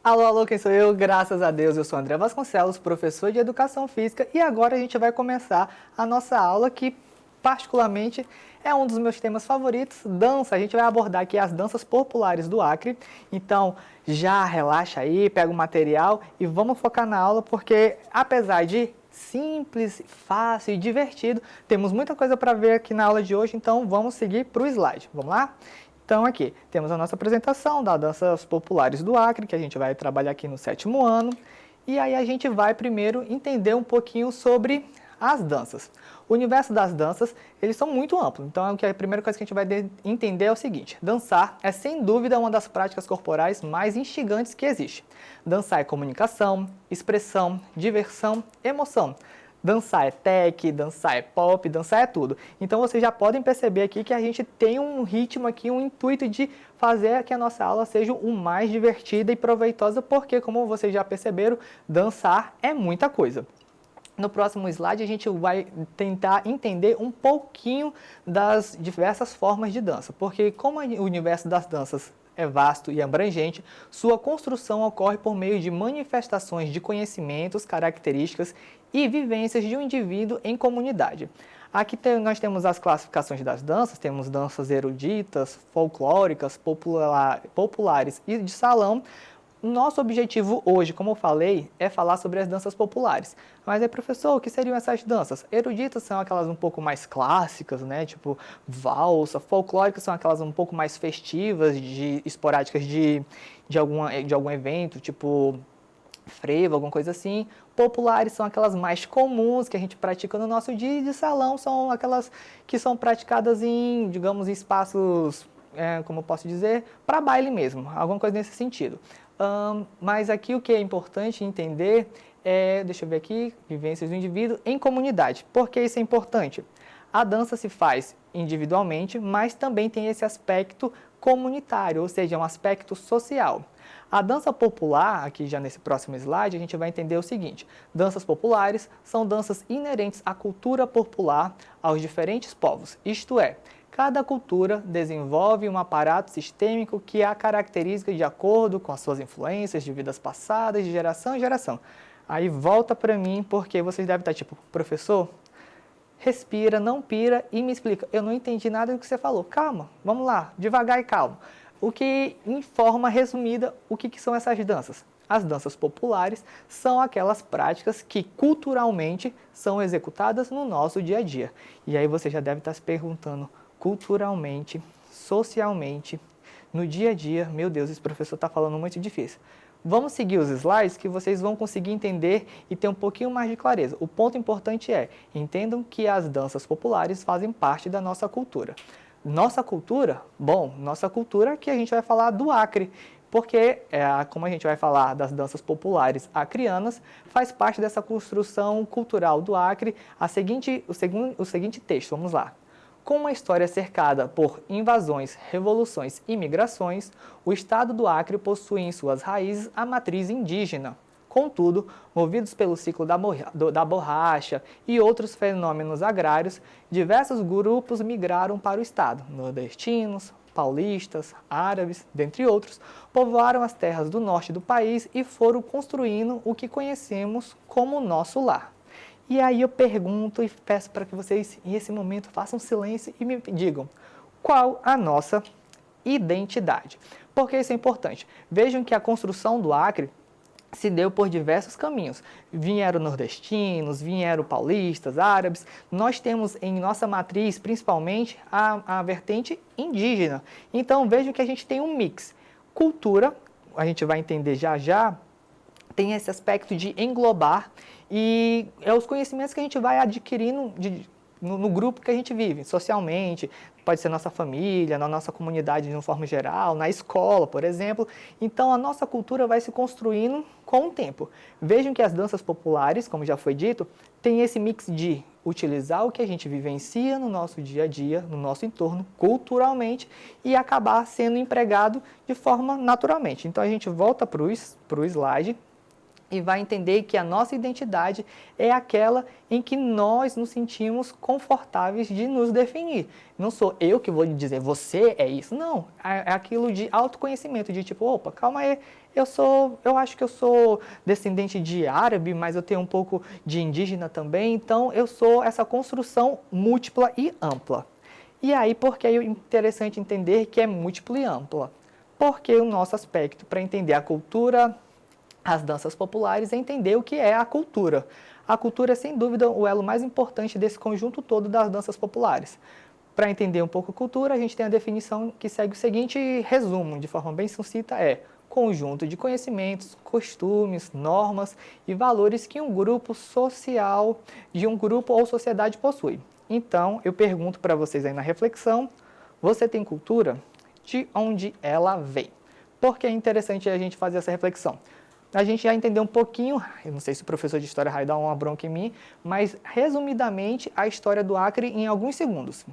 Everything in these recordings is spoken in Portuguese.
Alô, alô, quem sou eu? Graças a Deus, eu sou André Vasconcelos, professor de Educação Física, e agora a gente vai começar a nossa aula que, particularmente, é um dos meus temas favoritos, dança. A gente vai abordar aqui as danças populares do Acre, então já relaxa aí, pega o material e vamos focar na aula, porque apesar de simples, fácil e divertido, temos muita coisa para ver aqui na aula de hoje, então vamos seguir para o slide. Vamos lá? Então aqui temos a nossa apresentação das danças populares do Acre, que a gente vai trabalhar aqui no 7º ano. E aí a gente vai primeiro entender um pouquinho sobre as danças. O universo das danças, eles são muito amplos. Então a primeira coisa que a gente vai entender é o seguinte: dançar é sem dúvida uma das práticas corporais mais instigantes que existe. Dançar é comunicação, expressão, diversão, emoção. Dançar é tech, dançar é pop, dançar é tudo. Então vocês já podem perceber aqui que a gente tem um ritmo aqui, um intuito de fazer que a nossa aula seja o mais divertida e proveitosa, porque, como vocês já perceberam, dançar é muita coisa. No próximo slide a gente vai tentar entender um pouquinho das diversas formas de dança, porque como o universo das danças é vasto e abrangente, sua construção ocorre por meio de manifestações de conhecimentos, características e vivências de um indivíduo em comunidade. Aqui nós temos as classificações das danças, temos danças eruditas, folclóricas, populares e de salão. Nosso objetivo hoje, como eu falei, é falar sobre as danças populares. Mas aí, professor, o que seriam essas danças? Eruditas são aquelas um pouco mais clássicas, né? Tipo valsa. Folclóricas são aquelas um pouco mais festivas, esporádicas de algum evento, tipo frevo, alguma coisa assim. Populares são aquelas mais comuns que a gente pratica no nosso dia, e de salão são aquelas que são praticadas em, digamos, espaços, como eu posso dizer, para baile mesmo, alguma coisa nesse sentido. Mas aqui o que é importante entender é, deixa eu ver aqui, vivências do indivíduo em comunidade. Por que isso é importante? A dança se faz individualmente, mas também tem esse aspecto comunitário, ou seja, um aspecto social. A dança popular, aqui já nesse próximo slide, a gente vai entender o seguinte: danças populares são danças inerentes à cultura popular aos diferentes povos, isto é, cada cultura desenvolve um aparato sistêmico que a caracteriza de acordo com as suas influências de vidas passadas, de geração em geração. Aí volta para mim, porque vocês devem estar tipo, professor, respira, não pira e me explica. Eu não entendi nada do que você falou. Calma, vamos lá, devagar e calmo. O que, em forma resumida, o que são essas danças? As danças populares são aquelas práticas que culturalmente são executadas no nosso dia a dia. E aí você já deve estar se perguntando, culturalmente, socialmente, no dia a dia, meu Deus, esse professor está falando muito difícil. Vamos seguir os slides que vocês vão conseguir entender e ter um pouquinho mais de clareza. O ponto importante é, entendam que as danças populares fazem parte da nossa cultura. Nossa cultura? Bom, nossa cultura que a gente vai falar do Acre, porque, como a gente vai falar das danças populares acreanas, faz parte dessa construção cultural do Acre o seguinte texto, vamos lá. Com uma história cercada por invasões, revoluções e migrações, o estado do Acre possui em suas raízes a matriz indígena. Contudo, movidos pelo ciclo da borracha e outros fenômenos agrários, diversos grupos migraram para o estado. Nordestinos, paulistas, árabes, dentre outros, povoaram as terras do norte do país e foram construindo o que conhecemos como nosso lar. E aí eu pergunto e peço para que vocês, nesse momento, façam silêncio e me digam qual a nossa identidade. Por que isso é importante? Vejam que a construção do Acre se deu por diversos caminhos. Vieram nordestinos, vieram paulistas, árabes. Nós temos em nossa matriz, principalmente, a vertente indígena. Então, vejam que a gente tem um mix. Cultura, a gente vai entender já já, tem esse aspecto de englobar e é os conhecimentos que a gente vai adquirindo no grupo que a gente vive, socialmente, pode ser nossa família, na nossa comunidade de uma forma geral, na escola, por exemplo. Então, a nossa cultura vai se construindo com o tempo. Vejam que as danças populares, como já foi dito, tem esse mix de utilizar o que a gente vivencia no nosso dia a dia, no nosso entorno, culturalmente, e acabar sendo empregado de forma naturalmente. Então, a gente volta para o slide e vai entender que a nossa identidade é aquela em que nós nos sentimos confortáveis de nos definir. Não sou eu que vou lhe dizer, você é isso. Não, é aquilo de autoconhecimento, de tipo, opa, calma aí, eu acho que eu sou descendente de árabe, mas eu tenho um pouco de indígena também, então eu sou essa construção múltipla e ampla. E aí, por que é interessante entender que é múltipla e ampla? Porque o nosso aspecto para entender a cultura, as danças populares, é entender o que é a cultura. A cultura é, sem dúvida, o elo mais importante desse conjunto todo das danças populares. Para entender um pouco a cultura, a gente tem a definição que segue o seguinte resumo, de forma bem sucinta, é conjunto de conhecimentos, costumes, normas e valores que um grupo social, de um grupo ou sociedade possui. Então, eu pergunto para vocês aí na reflexão, você tem cultura? De onde ela vem? Porque é interessante a gente fazer essa reflexão. A gente já entendeu um pouquinho, eu não sei se o professor de história vai dar uma bronca em mim, mas resumidamente a história do Acre em alguns segundos.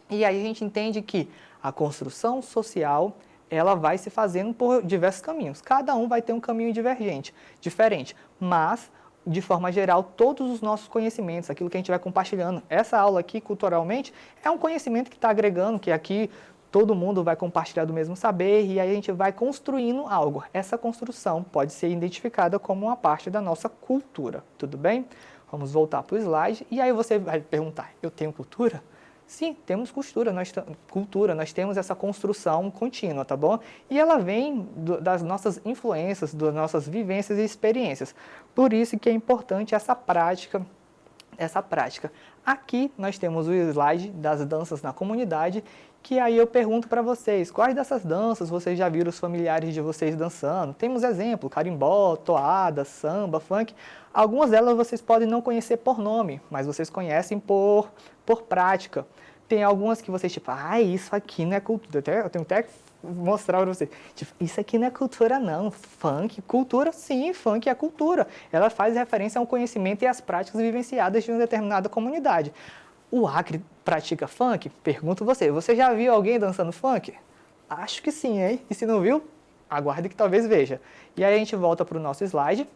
E aí a gente entende que a construção social, ela vai se fazendo por diversos caminhos. Cada um vai ter um caminho divergente, diferente, mas de forma geral, todos os nossos conhecimentos, aquilo que a gente vai compartilhando. Essa aula aqui, culturalmente, é um conhecimento que está agregando, que aqui todo mundo vai compartilhar do mesmo saber e aí a gente vai construindo algo. Essa construção pode ser identificada como uma parte da nossa cultura, tudo bem? Vamos voltar para o slide e aí você vai perguntar, eu tenho cultura? Sim, temos cultura, nós temos essa construção contínua, tá bom? E ela vem das nossas influências, das nossas vivências e experiências. Por isso que é importante essa prática. Aqui nós temos o slide das danças na comunidade, que aí eu pergunto para vocês, quais dessas danças vocês já viram os familiares de vocês dançando? Temos exemplo, carimbó, toada, samba, funk. Algumas delas vocês podem não conhecer por nome, mas vocês conhecem por prática. Tem algumas que vocês, tipo, isso aqui não é cultura. Eu tenho até que mostrar para vocês. Tipo, isso aqui não é cultura, não. Funk, cultura, sim, funk é cultura. Ela faz referência ao conhecimento e às práticas vivenciadas de uma determinada comunidade. O Acre pratica funk? Pergunto você já viu alguém dançando funk? Acho que sim, hein? E se não viu, aguarde que talvez veja. E aí a gente volta para o nosso slide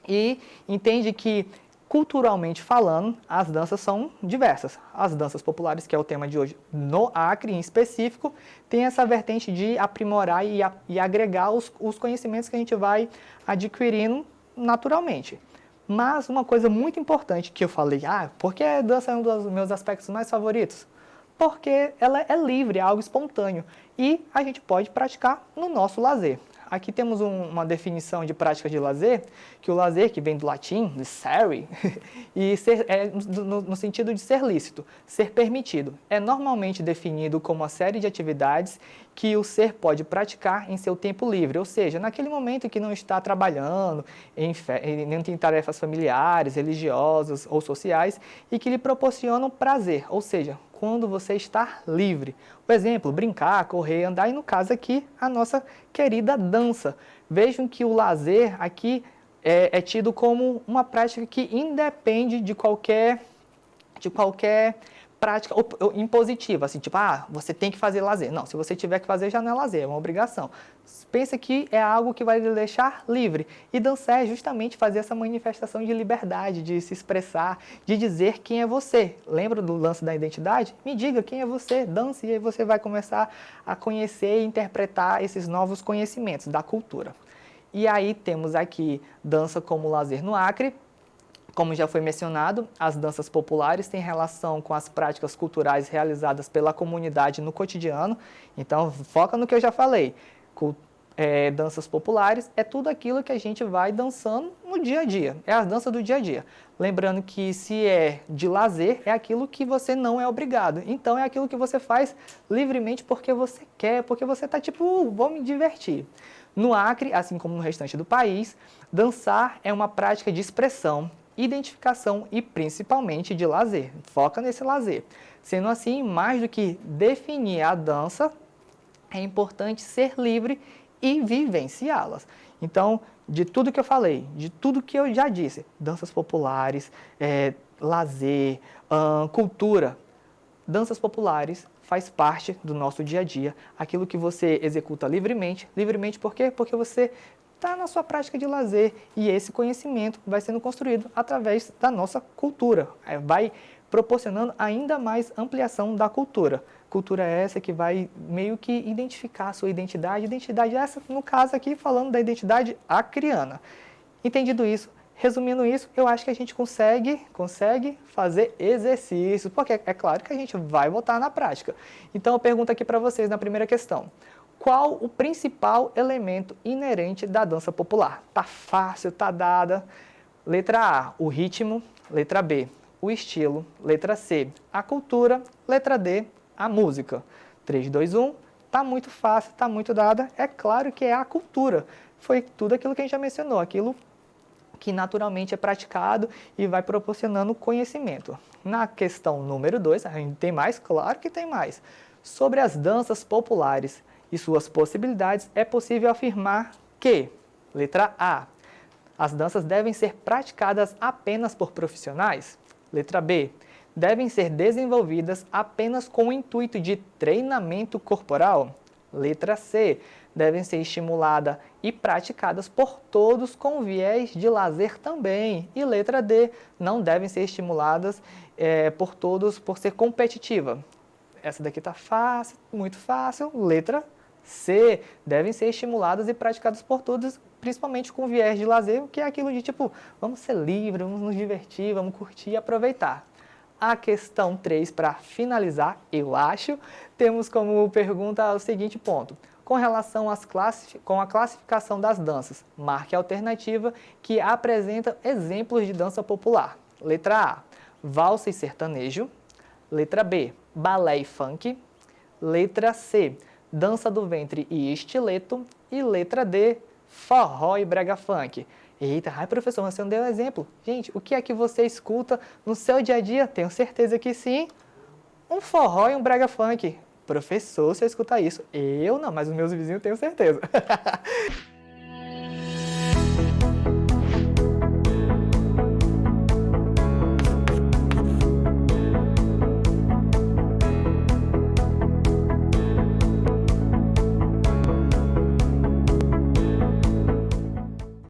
e entende que, culturalmente falando, as danças são diversas. As danças populares, que é o tema de hoje, no Acre em específico, tem essa vertente de aprimorar e agregar os conhecimentos que a gente vai adquirindo naturalmente. Mas uma coisa muito importante que eu falei, por que a dança é um dos meus aspectos mais favoritos? Porque ela é livre, é algo espontâneo e a gente pode praticar no nosso lazer. Aqui temos uma definição de prática de lazer, que o lazer, que vem do latim, de sere, e no sentido de ser lícito, ser permitido. É normalmente definido como uma série de atividades que o ser pode praticar em seu tempo livre, ou seja, naquele momento que não está trabalhando, nem tem tarefas familiares, religiosas ou sociais, e que lhe proporcionam prazer, ou seja, quando você está livre. Por exemplo, brincar, correr, andar e, no caso aqui, a nossa querida dança. Vejam que o lazer aqui é tido como uma prática que independe de qualquer prática impositiva, assim, tipo, você tem que fazer lazer. Não, se você tiver que fazer, já não é lazer, é uma obrigação. Pensa que é algo que vai lhe deixar livre. E dançar é justamente fazer essa manifestação de liberdade, de se expressar, de dizer quem é você. Lembra do lance da identidade? Me diga quem é você, dance, e aí você vai começar a conhecer e interpretar esses novos conhecimentos da cultura. E aí temos aqui dança como lazer no Acre. Como já foi mencionado, as danças populares têm relação com as práticas culturais realizadas pela comunidade no cotidiano. Então, foca no que eu já falei. Danças populares é tudo aquilo que a gente vai dançando no dia a dia. É a dança do dia a dia. Lembrando que se é de lazer, é aquilo que você não é obrigado. Então, é aquilo que você faz livremente porque você quer, porque você está tipo, vou me divertir. No Acre, assim como no restante do país, dançar é uma prática de expressão, identificação e principalmente de lazer. Foca nesse lazer. Sendo assim, mais do que definir a dança, é importante ser livre e vivenciá-las. Então, de tudo que eu falei, de tudo que eu já disse, danças populares, lazer, cultura, danças populares faz parte do nosso dia a dia, aquilo que você executa livremente. Livremente por quê? Porque você está na sua prática de lazer. E esse conhecimento vai sendo construído através da nossa cultura. Vai proporcionando ainda mais ampliação da cultura. Cultura essa que vai meio que identificar a sua identidade. Identidade essa, no caso aqui, falando da identidade acriana. Entendido isso, resumindo isso, eu acho que a gente consegue fazer exercício, porque é claro que a gente vai botar na prática. Então eu pergunto aqui para vocês na primeira questão. Qual o principal elemento inerente da dança popular? Tá fácil, tá dada. Letra A, o ritmo. Letra B, o estilo. Letra C, a cultura. Letra D, a música. 3, 2, 1. Tá muito fácil, tá muito dada. É claro que é a cultura. Foi tudo aquilo que a gente já mencionou, aquilo que naturalmente é praticado e vai proporcionando conhecimento. Na questão número 2, a gente tem mais? Claro que tem mais. Sobre as danças populares e suas possibilidades, é possível afirmar que, letra A, as danças devem ser praticadas apenas por profissionais. Letra B, devem ser desenvolvidas apenas com o intuito de treinamento corporal. Letra C, devem ser estimuladas e praticadas por todos com viés de lazer também. E letra D, não devem ser estimuladas por todos por ser competitiva. Essa daqui está fácil, muito fácil. Letra C, devem ser estimuladas e praticadas por todos, principalmente com viés de lazer, que é aquilo de tipo, vamos ser livres, vamos nos divertir, vamos curtir e aproveitar. A questão 3, para finalizar, eu acho, temos como pergunta o seguinte ponto. Com relação com a classificação das danças, marque a alternativa que apresenta exemplos de dança popular. Letra A, valsa e sertanejo. Letra B, balé e funk. Letra C, dança do ventre e estileto. E letra D, forró e brega funk. Eita, ai professor, você não deu exemplo. Gente, o que é que você escuta no seu dia a dia? Tenho certeza que sim. Um forró e um brega funk. Professor, você escuta isso? Eu não, mas os meus vizinhos tenho certeza.